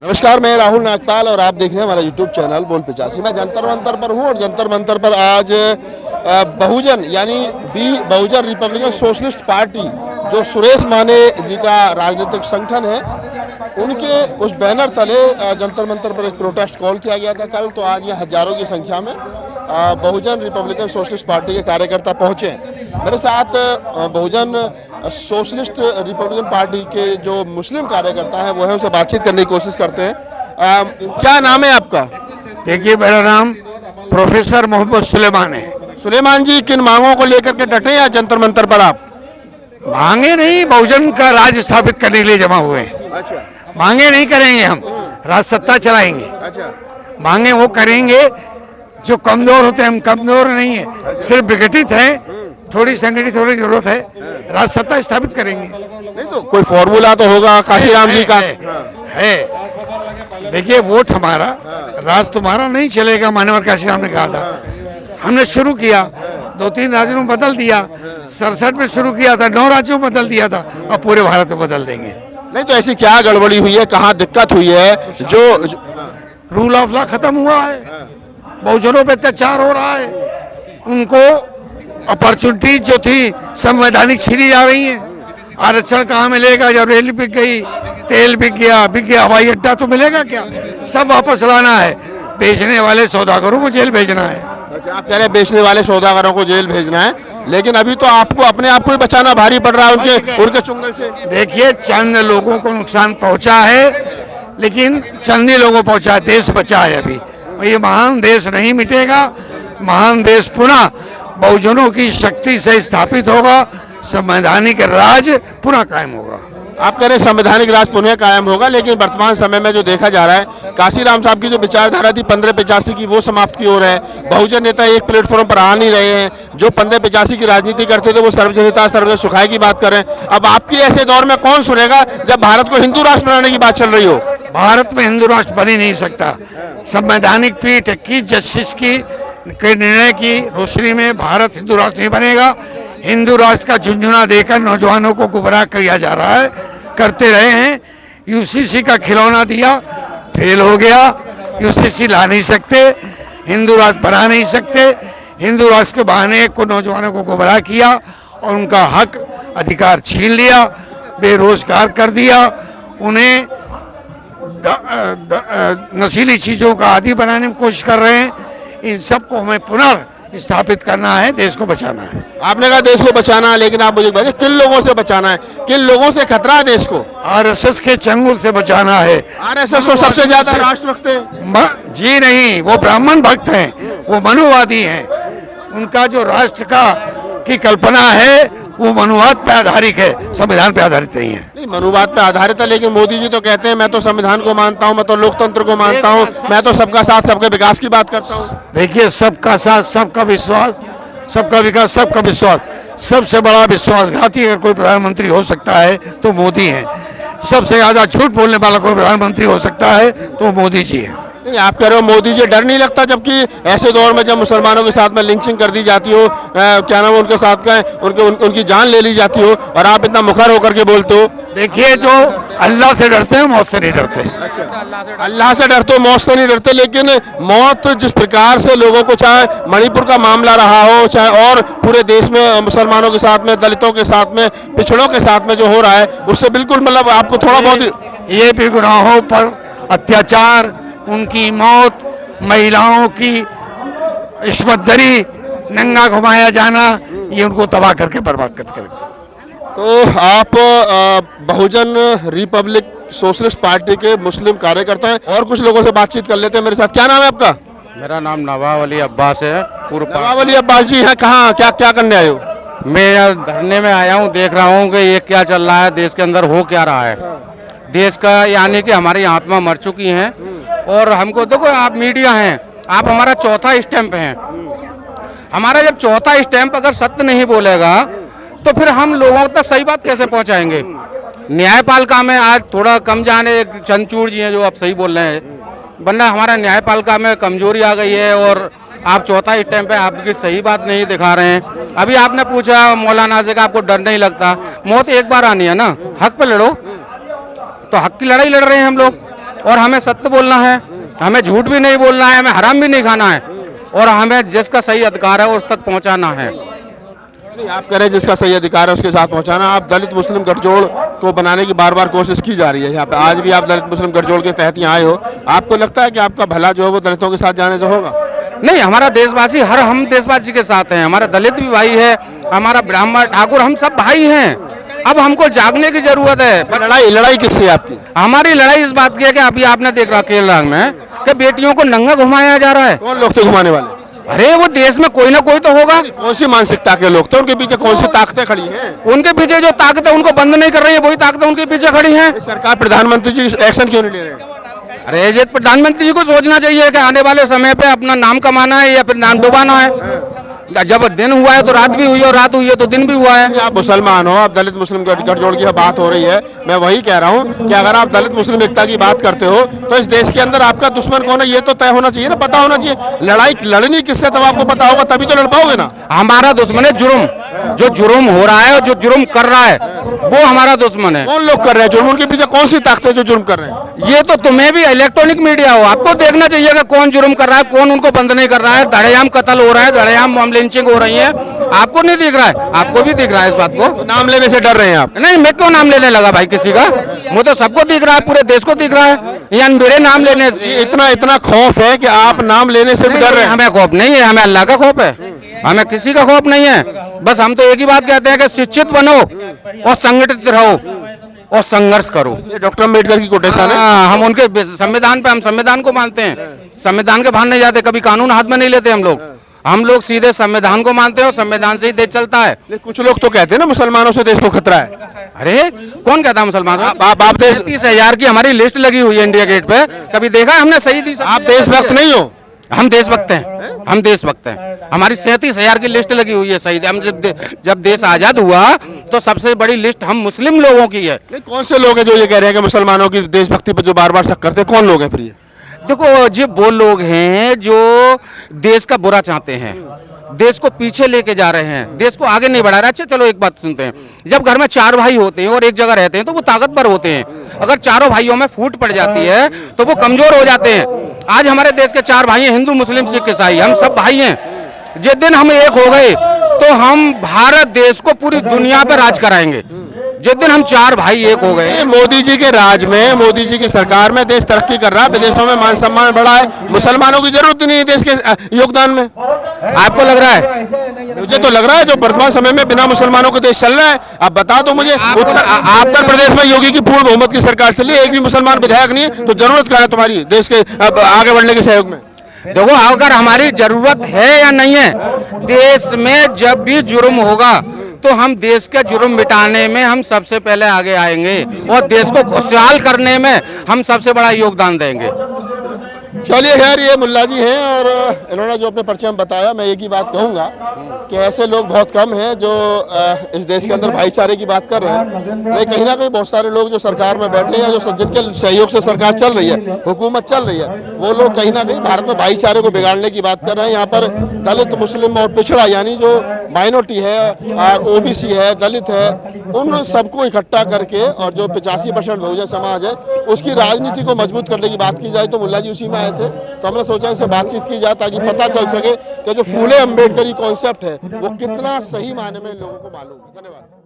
नमस्कार, मैं राहुल नागपाल और आप देख रहे हैं हमारा यूट्यूब चैनल बोल 85। मैं जंतर मंतर पर हूँ और जंतर मंतर पर आज बहुजन यानी बहुजन रिपब्लिकन सोशलिस्ट पार्टी जो सुरेश माने जी का राजनीतिक संगठन है, उनके उस बैनर तले जंतर मंतर पर एक प्रोटेस्ट कॉल किया गया था कल। तो आज ये हजारों की संख्या में बहुजन रिपब्लिकन सोशलिस्ट पार्टी के कार्यकर्ता पहुँचे। मेरे साथ बहुजन सोशलिस्ट रिपब्लिकन पार्टी के जो मुस्लिम कार्यकर्ता हैं वो है, उनसे बातचीत करने की कोशिश करते हैं। क्या नाम है आपका? देखिए, मेरा नाम प्रोफेसर मोहम्मद सुलेमान है। सुलेमान जी, किन मांगों को लेकर के डटे या जंतर मंतर पर आप? मांगे नहीं, बहुजन का राज स्थापित करने के लिए जमा हुए हैं। अच्छा मांगे नहीं करेंगे, हम राज सत्ता चलाएंगे। अच्छा मांगे वो करेंगे जो कमजोर होते हैं। हम कमजोर नहीं है, सिर्फ विघटित हैं, थोड़ी संगठित थोड़ी जरूरत है, राज सत्ता स्थापित करेंगे। नहीं तो कोई फॉर्मूला तो होगा काशीराम जी का? है। देखिए, वोट हमारा, राज तुम्हारा नहीं चलेगा, मानवर काशीराम ने कहा था। हमने शुरू किया, 2-3 राज्यों में बदल दिया, 67 में शुरू किया था, 9 राज्यों में बदल दिया था, अब पूरे भारत में बदल देंगे। नहीं तो ऐसी क्या गड़बड़ी हुई है, कहाँ दिक्कत हुई है? जो रूल ऑफ लॉ खत्म हुआ है, बहुजनों पे अत्याचार हो रहा है, उनको अपॉर्चुनिटीज जो थी संवैधानिक छीनी जा रही हैं। आरक्षण कहाँ मिलेगा जब रेल बिक गई, तेल बिक गया, हवाई अड्डा तो मिलेगा क्या? सब वापस लाना है, बेचने वाले सौदागरों को जेल भेजना है। अच्छा, आप कह रहे हैं बेचने वाले सौदागरों को जेल भेजना है, लेकिन अभी तो आपको अपने आप को ही बचाना भारी पड़ रहा है उनके चुंगल से। देखिए, चंद लोगों को नुकसान पहुंचा है, लेकिन चंद ही लोगों को पहुंचा है, देश बचा है अभी। ये महान देश नहीं मिटेगा। महान देश पुनः बहुजनों की शक्ति से स्थापित होगा, संवैधानिक राज पुनः कायम होगा। आप कह रहे हैं संवैधानिक राज पुनः कायम होगा, लेकिन वर्तमान समय में जो देखा जा रहा है, काशीराम साहब की जो विचारधारा थी 1585 की, वो समाप्त की ओर है। बहुजन नेता एक प्लेटफॉर्म पर आ नहीं रहे हैं। जो 1585 की राजनीति करते थे वो सर्वजनिता सर्वजन सुखाय की बात कर रहे हैं। अब आपकी ऐसे दौर में कौन सुनेगा जब भारत को हिंदू राष्ट्र बनाने की बात चल रही हो? भारत में हिंदू राष्ट्र बन ही नहीं सकता। संवैधानिक पीठ 21 जस्टिस की निर्णय की रोशनी में भारत हिंदू राष्ट्र नहीं बनेगा। हिंदू राष्ट्र का झुंझुना देकर नौजवानों को गुमराह किया जा रहा है, करते रहे हैं। यूसीसी का खिलौना दिया, फेल हो गया। यूसीसी ला नहीं सकते, हिंदू राष्ट्र बना नहीं सकते। हिंदू राष्ट्र के बहाने को नौजवानों को गुमराह किया और उनका हक अधिकार छीन लिया, बेरोजगार कर दिया, उन्हें नशीली चीज़ों का आदी बनाने की कोशिश कर रहे हैं। इन सबको हमें पुनः स्थापित करना है, देश को बचाना है। आपने कहा देश को बचाना है, लेकिन आप मुझे बताइए किन लोगों से बचाना है? किन लोगों से खतरा है देश को? आरएसएस के चंगुल से बचाना है। आरएसएस तो सबसे ज्यादा राष्ट्रभक्त है। जी नहीं, वो ब्राह्मण भक्त हैं, वो मनुवादी हैं। उनका जो राष्ट्र की कल्पना है वो मनुवाद पे आधारित है, संविधान पे आधारित नहीं है। नहीं, मनुवाद पे आधारित है, लेकिन मोदी जी तो कहते हैं मैं तो संविधान को मानता हूं, मैं तो लोकतंत्र को मानता हूं, मैं तो सबका साथ सबके विकास की बात करता हूं। देखिए, सबका साथ सबका विश्वास, सबका विकास सबका विश्वास। सबसे बड़ा विश्वासघाती अगर कोई प्रधानमंत्री हो सकता है तो मोदी है। सबसे ज्यादा झूठ बोलने वाला कोई प्रधानमंत्री हो सकता है तो मोदी जी है। नहीं, आप कह रहे हो मोदी जी डर नहीं लगता, जबकि ऐसे दौर में जब मुसलमानों के साथ में लिंचिंग कर दी जाती हो, क्या नाम उनके साथ का उनकी जान ले ली जाती हो, और आप इतना मुखर होकर के बोलते हो? देखिए, जो अल्लाह से डरते हैं मौत से नहीं डरते। अच्छा, अल्लाह से डरते हो, मौत से नहीं डरते, लेकिन मौत जिस प्रकार से लोगों को, चाहे मणिपुर का मामला रहा हो, चाहे और पूरे देश में मुसलमानों के साथ में, दलितों के साथ में, पिछड़ों के साथ में जो हो रहा है, उससे बिल्कुल मतलब आपको थोड़ा बहुत ये भी गुनाहों पर अत्याचार, उनकी मौत, महिलाओं की इस्मतदरी, नंगा घुमाया जाना, ये उनको तबाह करके बर्बाद करके रखते। तो आप बहुजन रिपब्लिक सोशलिस्ट पार्टी के मुस्लिम कार्यकर्ता हैं, और कुछ लोगों से बातचीत कर लेते हैं मेरे साथ। क्या नाम है आपका? मेरा नाम नवाब अली अब्बास है। नवाब अली अब्बास जी हैं, कहाँ क्या क्या करने आए हो? मैं धरने में आया हूँ, देख रहा हूँ कि ये क्या चल रहा है, देश के अंदर हो क्या रहा है। देश का यानी कि हमारी आत्मा मर चुकी है, और हमको देखो, आप मीडिया हैं, आप हमारा चौथा स्टैंप हैं। हमारा जब चौथा स्टैंप अगर सत्य नहीं बोलेगा तो फिर हम लोगों तक सही बात कैसे पहुंचाएंगे? न्यायपालिका में आज थोड़ा कम जाने, चंचूड़ जी हैं जो आप सही बोल रहे हैं, वरना हमारा न्यायपालिका में कमजोरी आ गई है, और आप चौथा स्टैंप है, आपकी सही बात नहीं दिखा रहे हैं। अभी आपने पूछा मौलाना से कि आपको डर नहीं लगता? मौत एक बार आनी है ना, हक पे लड़ो। तो हक की लड़ाई लड़ रहे हैं हम लोग। और हमें सत्य बोलना है, हमें झूठ भी नहीं बोलना है, हमें हराम भी नहीं खाना है, और हमें जिसका सही अधिकार है उस तक पहुंचाना है। नहीं, आप कह रहे हैं जिसका सही अधिकार है उसके साथ पहुंचाना। आप दलित मुस्लिम गठजोड़ को बनाने की बार बार कोशिश की जा रही है यहाँ पे, आज भी आप दलित मुस्लिम गठजोड़ के तहत यहाँ आए हो। आपको लगता है कि आपका भला जो है वो दलितों के साथ जाने से होगा? नहीं, हमारा देशवासी हम देशवासी के साथ हैं, हमारा दलित भी भाई है, हमारा ब्राह्मण ठाकुर, हम सब भाई हैं। अब हमको जागने की जरूरत है। लड़ाई किससे है आपकी? हमारी लड़ाई इस बात की है कि अभी आपने देखा केरला में कि बेटियों को नंगा घुमाया जा रहा है। कौन लोग थे घुमाने वाले? अरे वो देश में कोई ना कोई तो होगा। कौन सी मानसिकता के लोग थे? उनके पीछे कौन सी ताकतें खड़ी हैं? उनके पीछे जो ताकतें उनको बंद नहीं कर रही है, वही ताकतें उनके पीछे खड़ी हैं। सरकार, प्रधानमंत्री जी एक्शन क्यों नहीं ले रहे हैं? अरे ये प्रधानमंत्री जी को सोचना चाहिए कि आने वाले समय पे अपना नाम कमाना है या फिर नाम डुबाना है। जब दिन हुआ है तो रात भी हुई, और रात हुई है तो दिन भी हुआ है। आप मुसलमान हो, आप दलित मुस्लिम गठजोड़ की बात हो रही है, मैं वही कह रहा हूँ कि अगर आप दलित मुस्लिम एकता की बात करते हो तो इस देश के अंदर आपका दुश्मन कौन है ये तो तय होना चाहिए ना, पता होना चाहिए। लड़ाई लड़नी किससे तब आपको पता होगा, तभी तो लड़ पाओगे ना। हमारा दुश्मन है जुर्म, जो जुर्म हो रहा है और जो जुर्म कर रहा है वो हमारा दुश्मन है। कौन लोग कर रहे हैं जुर्म? उनके पीछे कौन सी ताकतें जो जुर्म कर रहे हैं? ये तो तुम्हें भी इलेक्ट्रॉनिक मीडिया हो, आपको देखना चाहिए कि कौन जुर्म कर रहा है, कौन उनको बंद नहीं कर रहा है। धड़ेआम कत्ल हो रहा है, धड़ेआम लिंचिंग हो रही है, आपको नहीं दिख रहा है? आपको भी दिख रहा है इस बात को। तो नाम लेने से डर रहे हैं आप? नहीं, मैं क्यों नाम लेने लगा भाई किसी का? वो तो सबको दिख रहा है, पूरे देश को दिख रहा है। यानी मेरे नाम लेने से इतना खौफ है कि आप नाम लेने से भी डर रहे हैं? हमें खौफ नहीं है, हमें अल्लाह का खौफ है, हमें किसी का खौफ नहीं है। बस हम तो एक ही बात कहते हैं कि शिक्षित बनो और संगठित रहो और संघर्ष करो। ये डॉक्टर अम्बेडकर की कोटेशन है। हम उनके संविधान पे, हम संविधान को मानते हैं, संविधान के बाहर नहीं जाते, कभी कानून हाथ में नहीं लेते हम लोग सीधे संविधान को मानते हैं और संविधान से ही देश चलता है। कुछ लोग तो कहते हैं ना मुसलमानों से देश को खतरा है। अरे कौन कहता है मुसलमान? आप 30,000 की हमारी लिस्ट लगी हुई है इंडिया गेट पे, कभी देखा है हमने? सही दी। आप देशभक्त नहीं हो? हम देशभक्त हैं, हम देशभक्त हैं। हमारी 37,000 की लिस्ट लगी हुई है शहीद। हम जब देश आजाद हुआ तो सबसे बड़ी लिस्ट हम मुस्लिम लोगों की है। कौन से लोग हैं जो ये कह रहे हैं कि मुसलमानों की देशभक्ति पर जो बार बार शक करते हैं? कौन लोग हैं फिर ये? देखो, ये वो लोग हैं जो देश का बुरा चाहते हैं, देश को पीछे लेके जा रहे हैं, देश को आगे नहीं बढ़ा रहे। अच्छा चलो एक बात सुनते हैं, जब घर में 4 भाई होते हैं और एक जगह रहते हैं तो वो ताकतवर होते हैं। अगर चारों भाइयों में फूट पड़ जाती है तो वो कमजोर हो जाते हैं। आज हमारे देश के 4 भाई हैं, हिंदू मुस्लिम सिख ईसाई, हम सब भाई हैं। जिस दिन हम एक हो गए तो हम भारत देश को पूरी दुनिया पर राज कराएंगे। जिस दिन हम 4 भाई एक हो गए। मोदी जी के राज में, मोदी जी की सरकार में देश तरक्की कर रहा है, विदेशों में मान सम्मान बढ़ा है, मुसलमानों की जरूरत नहीं है देश के योगदान में। आपको लग रहा है? मुझे तो लग रहा है जो वर्तमान समय में बिना मुसलमानों के देश चल रहा है। आप बता दो मुझे, उत्तर प्रदेश में योगी की पूर्ण बहुमत की सरकार चल रही है, एक भी मुसलमान विधायक नहीं है, तो जरूरत क्या है तुम्हारी देश के आगे बढ़ने के सहयोग में? देखो, अगर हमारी जरूरत है या नहीं है, देश में जब भी जुर्म होगा तो हम देश का जुर्म मिटाने में हम सबसे पहले आगे आएंगे और देश को खुशहाल करने में हम सबसे बड़ा योगदान देंगे। चलिए खैर, ये मुल्ला जी हैं और इन्होंने जो अपने परिचय में बताया, मैं एक ही बात कहूँगा कि ऐसे लोग बहुत कम हैं जो इस देश के अंदर भाईचारे की बात कर रहे हैं। लेकिन कहीं ना कहीं बहुत सारे लोग जो सरकार में बैठे हैं, जो जिनके सहयोग से सरकार चल रही है, हुकूमत चल रही है, वो लोग कहीं ना कहीं भारत में भाईचारे को बिगाड़ने की बात कर रहे हैं। यहाँ पर दलित, मुस्लिम और पिछड़ा यानी जो माइनॉरिटी है और OBC है, दलित है, उन सबको इकट्ठा करके और जो 85% बहुजन समाज है उसकी राजनीति को मजबूत करने की बात की जाए। तो मुल्ला जी उसी में आए थे, तो हमने सोचा इनसे बातचीत की जाए ताकि पता चल सके कि जो फूले अम्बेडकरी कॉन्सेप्ट है वो कितना सही मायने में लोगों को मालूम है। धन्यवाद।